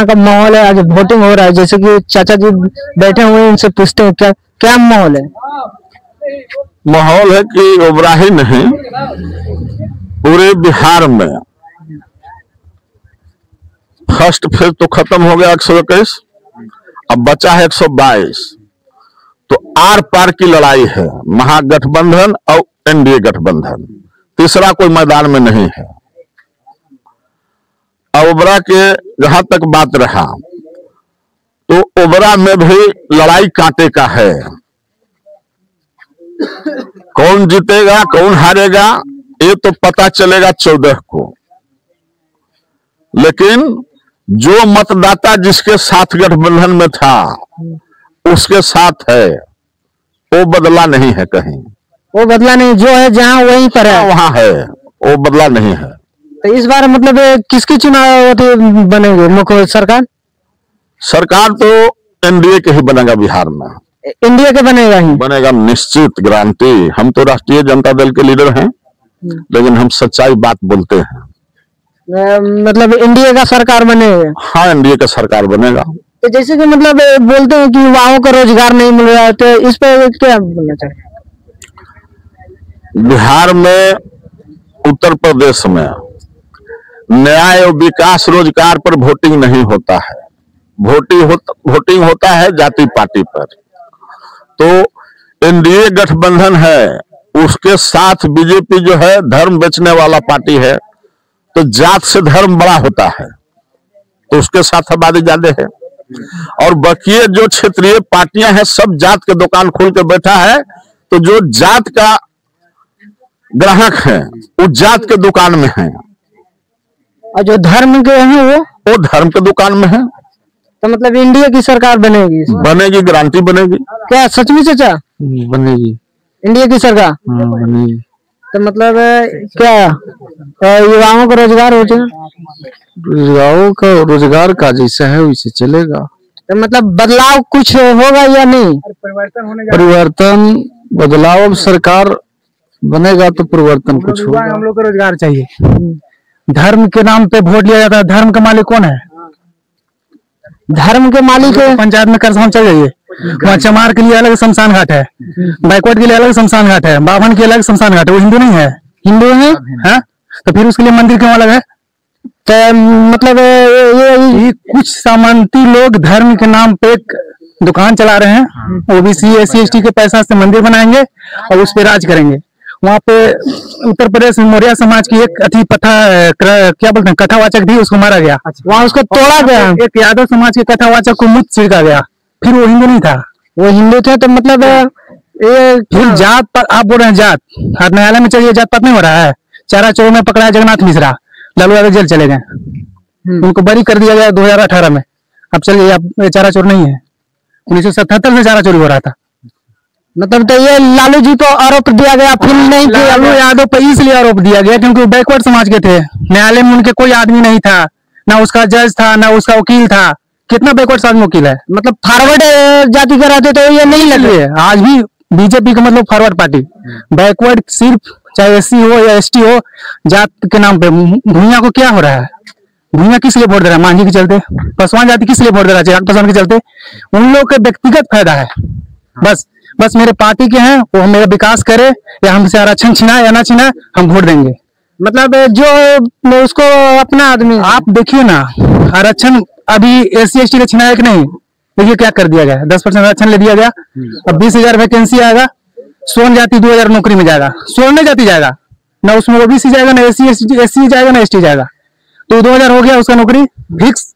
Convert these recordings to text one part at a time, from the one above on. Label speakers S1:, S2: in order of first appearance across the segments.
S1: का माहौल है? आज वोटिंग हो रहा है, जैसे कि चाचा जी बैठे हुए हैं, इनसे पूछते हैं क्या क्या माहौल है?
S2: माहौल है कि ओबरा ही नहीं, पूरे बिहार में फर्स्ट फेज तो खत्म हो गया 121, अब बचा है 122। तो आर पार की लड़ाई है, महागठबंधन और एनडीए गठबंधन, तीसरा कोई मैदान में नहीं है। ओबरा के जहां तक बात रहा तो ओबरा में भी लड़ाई कांटे का है। कौन जीतेगा कौन हारेगा ये तो पता चलेगा 14 को, लेकिन जो मतदाता जिसके साथ गठबंधन में था उसके साथ है, वो बदला नहीं है कहीं।
S1: वो बदला नहीं, जो है जहां वहीं पर है,
S2: वहां है, वो बदला नहीं है।
S1: तो इस बार मतलब किसकी चुनाव बनेगी मुख्य सरकार?
S2: सरकार तो एनडीए के ही बनेगा बिहार में।
S1: इंडिया के बनेगा ही?
S2: बनेगा निश्चित, गारंटी। हम तो राष्ट्रीय जनता दल के लीडर हैं, लेकिन हम सच्चाई बात बोलते हैं।
S1: मतलब इंडिया का सरकार बनेगा?
S2: हाँ, एनडीए का सरकार बनेगा।
S1: तो जैसे कि मतलब बोलते हैं कि युवाओं को रोजगार नहीं मिल रहा है, तो इस पर क्या बोलना चाहिए?
S2: बिहार में, उत्तर प्रदेश में न्याय और विकास रोजगार पर वोटिंग नहीं होता है, वोटिंग होता है जाति पार्टी पर। तो एनडीए गठबंधन है, उसके साथ बीजेपी जो है धर्म बेचने वाला पार्टी है, तो जात से धर्म बड़ा होता है, तो उसके साथ आबादी ज्यादा है। और बाकी जो क्षेत्रीय पार्टियां हैं सब जात के दुकान खोल के बैठा है, तो जो जात का ग्राहक है वो जात के दुकान में है,
S1: और जो धर्म के हैं वो
S2: धर्म के दुकान में है।
S1: तो मतलब इंडिया की सरकार बनेगी?
S2: बनेगी, गारंटी बनेगी।
S1: क्या सच में चाचा
S2: बनेगी
S1: इंडिया की सरकार?
S2: बनेगी।
S1: तो मतलब क्या युवाओं को रोजगार हो जाए?
S2: रोजगार का जैसा है वैसे चलेगा।
S1: तो मतलब बदलाव कुछ होगा या नहीं?
S2: परिवर्तन बदलाव, अब सरकार बनेगा तो परिवर्तन कुछ होगा।
S1: हम लोग को रोजगार चाहिए। धर्म के नाम पे वोट लिया जाता है, धर्म का मालिक कौन है? धर्म के मालिक पंचायत में करसान चल जाइए, वहाँ चमार के लिए अलग शमशान घाट है, बैकवर्ड के लिए अलग शमशान घाट है, बाभन के अलग शमशान घाट है। वो हिंदू नहीं है? हिंदू है, हाँ? तो फिर उसके लिए मंदिर क्यों अलग है? तो मतलब ये कुछ सामंती लोग धर्म के नाम पे एक दुकान चला रहे हैं, ओबीसी एससी एसटी के पैसा से मंदिर बनाएंगे और उस पे राज करेंगे। वहाँ पे उत्तर प्रदेश में मौर्य समाज की एक क्या बोलते हैं कथावाचक थी, उसको मारा गया, वहाँ उसको तोड़ा गया। एक यादव समाज के कथावाचक को मुक्त छिड़का गया, फिर वो हिंदू नहीं था, वो हिंदू थे। तो मतलब ये फिर जात पर आप बोल रहे हैं जात, न्यायालय में चलिए, जात पात नहीं हो रहा है। चारा चोर में पकड़ा है जगन्नाथ मिश्रा, लालू यादव जेल चले गए, उनको बरी कर दिया गया 2018 में। अब चलिए, आप चारा चोर नहीं है, 1977 से चारा चोरी हो रहा था। मतलब तो ये लालू जी को आरोप दिया गया, फिर नहीं किया। लालू यादव पर इसलिए आरोप दिया गया क्योंकि वो बैकवर्ड समाज के थे, न्यायालय में उनके कोई आदमी नहीं था, ना उसका जज था ना उसका वकील था। कितना बैकवर्ड समाज में वकील है? मतलब फॉरवर्ड जाति का रहते तो ये नहीं लगे। आज भी बीजेपी का मतलब फॉरवर्ड पार्टी, बैकवर्ड सिर्फ चाहे एससी हो या एसटी हो, जात के नाम पे। भूमिया को क्या हो रहा है? भूमिया किस लिए वोट दे रहा है? मांझी के चलते। पासवान जाति किस लिए वोट दे रहा है? चिराग पासवान के चलते। उन लोगों का व्यक्तिगत फायदा है, बस मेरे पार्टी के हैं, वो मेरा विकास करे या हमसे आरक्षण छिना या ना छिना, हम वोट देंगे। मतलब जो उसको अपना आदमी, आप देखिए ना, आरक्षण अभी एससी एसटी का छिनाया कि नहीं? देखिए क्या कर दिया गया, 10% आरक्षण ले दिया गया। अब 20,000 वैकेंसी आएगा, स्वर्ण जाति 2,000 नौकरी में जाएगा, स्वर्ण जाति जाएगा ना, उसमें ओबीसी जाएगा ना, एससी जाएगा ना एसटी जाएगा। तो 2,000 हो गया उसका नौकरी फिक्स।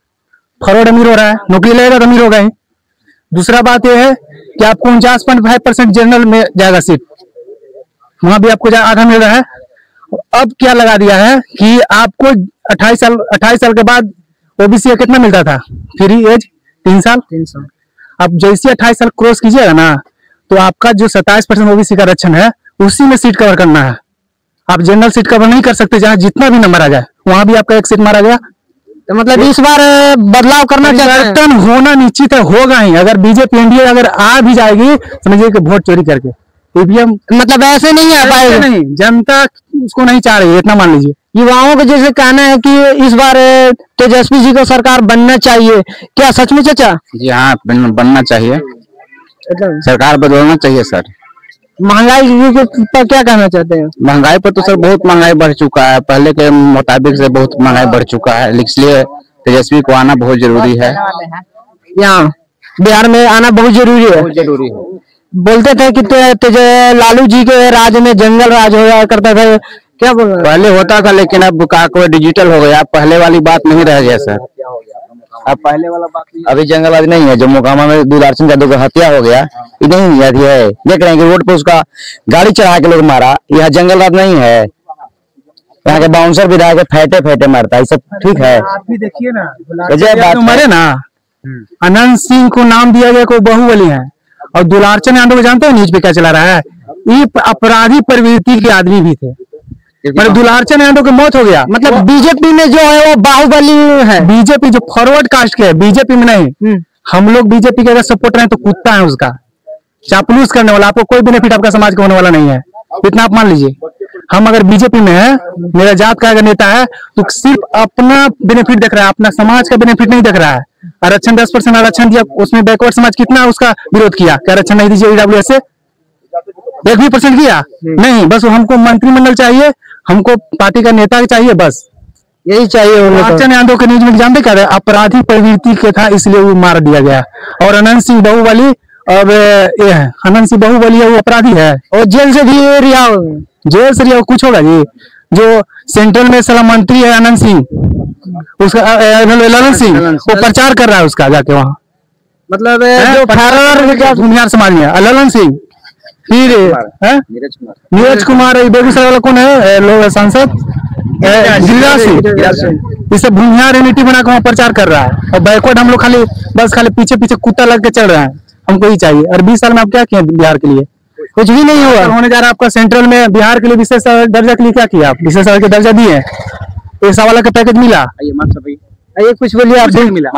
S1: फॉरवर्ड अमीर हो रहा है, नौकरी लगेगा तो अमीर होगा ही। दूसरा बात यह है कि आपको 49.5% जनरल में जाएगा सीट, वहां भी आपको आधा मिल रहा है। अब क्या लगा दिया है कि आपको 28 साल के बाद ओबीसी कितना मिलता था? फ्री एज 3 साल। अब जैसे 28 साल क्रॉस कीजिएगा ना, तो आपका जो 27% ओबीसी का आरक्षण है उसी में सीट कवर करना है। आप जनरल सीट कवर नहीं कर सकते, जहां जितना भी नंबर आ जाए वहां भी आपका एक सीट मारा गया। तो मतलब इस बार बदलाव करना चाहिए, परिवर्तन होना निश्चित है, होगा ही। अगर बीजेपी एनडीए अगर आ भी जाएगी, समझिए कि वोट चोरी करके, ईवीएम मतलब ऐसे नहीं आ पाएगा, नहीं जनता उसको नहीं चाह रही है, इतना मान लीजिए। युवाओं का जैसे कहना है कि इस बार तेजस्वी जी को सरकार बनना चाहिए, क्या सच में चाचा?
S3: जी हाँ, बनना चाहिए, सरकार बदलना चाहिए सर।
S1: महंगाई पर क्या कहना चाहते हैं?
S3: महंगाई पर तो सर बहुत महंगाई बढ़ चुका है, पहले के मुताबिक से बहुत महंगाई बढ़ चुका है, इसलिए तेजस्वी को आना बहुत जरूरी है।
S1: यहाँ बिहार में आना बहुत जरूरी है। बोलते थे कि लालू जी के राज में जंगल राज होया करता था, क्या बोल रहे हैं?
S3: पहले होता था लेकिन अब को डिजिटल हो गया, पहले वाली बात नहीं रह गया सर। अब पहले वाला बात नहीं, अभी जंगल राज नहीं है। जो मोकामा में दुलारचंद यादव का हत्या हो गया, ये नहीं है, देख रहे हैं कि रोड पे उसका गाड़ी चढ़ा के लोग मारा, यह जंगल राज नहीं है। यहाँ के बाउंसर विधायक के फेंटे मारता है, सब ठीक है।
S1: आप भी देखिए ना, मरे ना, अनंत सिंह को नाम दिया गया, कोई बाहुबली है, और दुलारचंद यादव को जानते हो न्यूज पे क्या चला रहा है? ये अपराधी प्रवृत्ति के आदमी भी थे, मतलब दुलारचंद यादव की मौत हो गया। मतलब बीजेपी में जो है वो बाहुबली है, बीजेपी जो फॉरवर्ड कास्ट के है, बीजेपी में नहीं। हम लोग बीजेपी के अगर सपोर्ट रहे तो कुत्ता है उसका, चापलूस करने वाला, आपको कोई बेनिफिट आपका समाज का होने वाला नहीं है, इतना आप मान लीजिए। हम अगर बीजेपी में है, मेरा जात का अगर नेता है तो सिर्फ अपना बेनिफिट देख रहा है, अपना समाज का बेनिफिट नहीं देख रहा है। आरक्षण 10% आरक्षण दिया, उसमें बैकवर्ड समाज कितना उसका विरोध किया, क्या आरक्षण नहीं दीजिए ईडब्ल्यूएस से? 1% किया नहीं, बस हमको मंत्रिमंडल चाहिए, हमको पार्टी का नेता चाहिए, बस यही चाहिए। दुलारचंद यादव के न्यूज में जानते क्या, अपराधी प्रवृत्ति के था, इसलिए वो मार दिया गया। और अनंत सिंह बाहुबली, और ये अनंत सिंह बाहुबली है, वो अपराधी है और जेल से भी रिहा हो, जेल से रिहा कुछ होगा जी। जो सेंट्रल में सलाह मंत्री है अनंत सिंह, उसका ललन सिंह, वो प्रचार कर रहा है उसका जाके वहाँ, मतलब जो भूमिहार समाज में ललन सिंह, फिर नीरज कुमार, बेगूसराय वाला कौन है लोग सांसद, गिरिराज सिंह, इसे भूमिहार यूनिटी बना के वहाँ प्रचार कर रहा है। और बैकवर्ड हम लोग खाली पीछे पीछे कुत्ता लग के चल रहा है, हमको ही चाहिए। और 20 साल में आप क्या किए बिहार के लिए? कुछ भी नहीं हुआ। होने जा रहा है आपका सेंट्रल में, बिहार के लिए विशेष दर्जा के लिए क्या किया आप? विशेष दर्जा दिए, एक सवाल का पैकेज मिला, ये कुछ बोलिए आप। मिला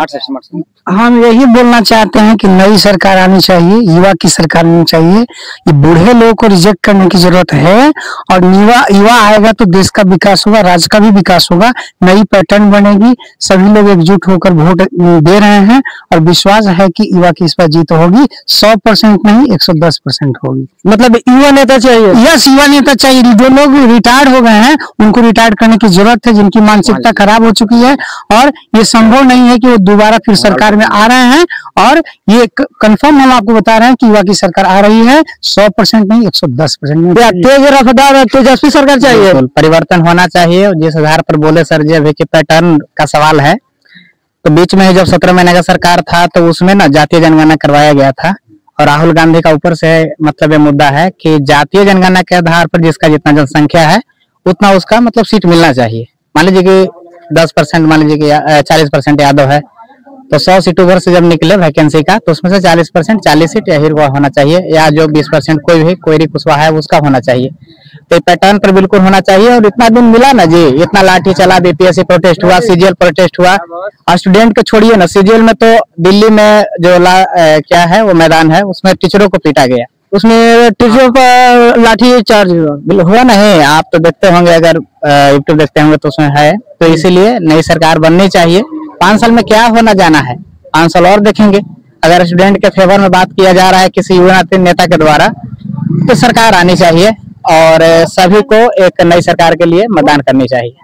S1: हम यही बोलना चाहते हैं कि नई सरकार आनी चाहिए, युवा की सरकार आनी चाहिए। ये बूढ़े लोगों को रिजेक्ट करने की जरूरत है, और युवा आएगा तो देश का विकास होगा, राज्य का भी विकास होगा, नई पैटर्न बनेगी। सभी लोग एकजुट होकर वोट दे रहे हैं, और विश्वास है कि युवा की इस बार जीत होगी। 100% नहीं, 110% होगी। मतलब युवा नेता चाहिए, यस, युवा नेता चाहिए। जो लोग रिटायर्ड हो गए हैं उनको रिटायर्ड करने की जरूरत है, जिनकी मानसिकता खराब हो चुकी है, और ये संभव नहीं है कि वो दोबारा फिर सरकार में आ रहे हैं। और ये कंफर्म हम आपको बता रहे हैं कि युवा की सरकार आ रही है, 100% नहीं, 110%। तेज रफ्तार तेजस्वी सरकार चाहिए,
S3: परिवर्तन होना चाहिए। जिस आधार पर बोले सर जी अभी के पैटर्न का सवाल है, तो बीच में जब 17 महीने का सरकार था तो उसमें ना जातीय जनगणना करवाया गया था, और राहुल गांधी का ऊपर से मतलब ये मुद्दा है कि जातीय जनगणना के आधार पर जिसका जितना जनसंख्या है उतना उसका मतलब सीट मिलना चाहिए। मान लीजिए कि 10%, मान लीजिए कि 40% यादव है, तो 100 सीटों पर से जब निकले वैकेंसी का, तो उसमें से 40% 40 सीट यही होना चाहिए, या जो 20% कोई कुशवाहा है उसका होना चाहिए। तो पैटर्न पर बिल्कुल होना चाहिए। और इतना दिन मिला ना जी, इतना लाठी चला, बीपीएससी प्रोटेस्ट हुआ, सीजीएल प्रोटेस्ट हुआ, और स्टूडेंट को छोड़िए ना, सीजीएल में तो दिल्ली में जो क्या है वो मैदान है, उसमें टीचरों को पीटा गया, उसमें टीचरों पर लाठी चार्ज हुआ नहीं। आप तो देखते होंगे, अगर यूट्यूब देखते होंगे तो उसमें है। तो इसीलिए नई सरकार बननी चाहिए। 5 साल में क्या होना जाना है, 5 साल और देखेंगे। अगर स्टूडेंट के फेवर में बात किया जा रहा है किसी युवा नेता के द्वारा, तो सरकार आनी चाहिए, और सभी को एक नई सरकार के लिए मतदान करनी चाहिए।